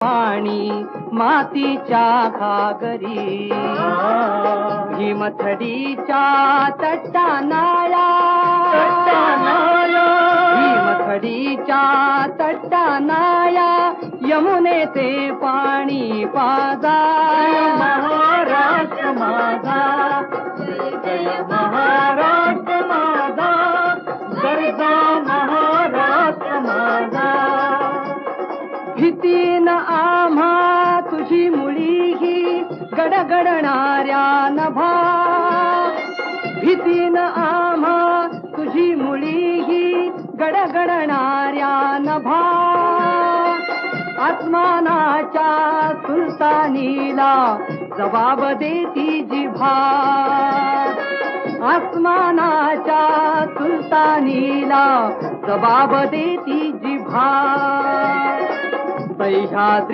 पाणी मातीच्या घागरी भीमथडीच्या तट्टानाया भीमथडीच्या तट्टानाया यमुनेचे पाणी पाजा महाराष्ट्र माझा जय महाराष्ट्र माझा गरजा महाराष्ट्र माझा भीतीन आम्हा तुझी मुळी ही गडगडणाऱ्या नभा भीतीन आम्हा तुझी मुळी ही गडगडणाऱ्या नभा आसमानाच्या सुलतानीला जबाब देती जिभा आसमानाच्या सुलतानीला जबाब देती जिभा सह्याद्री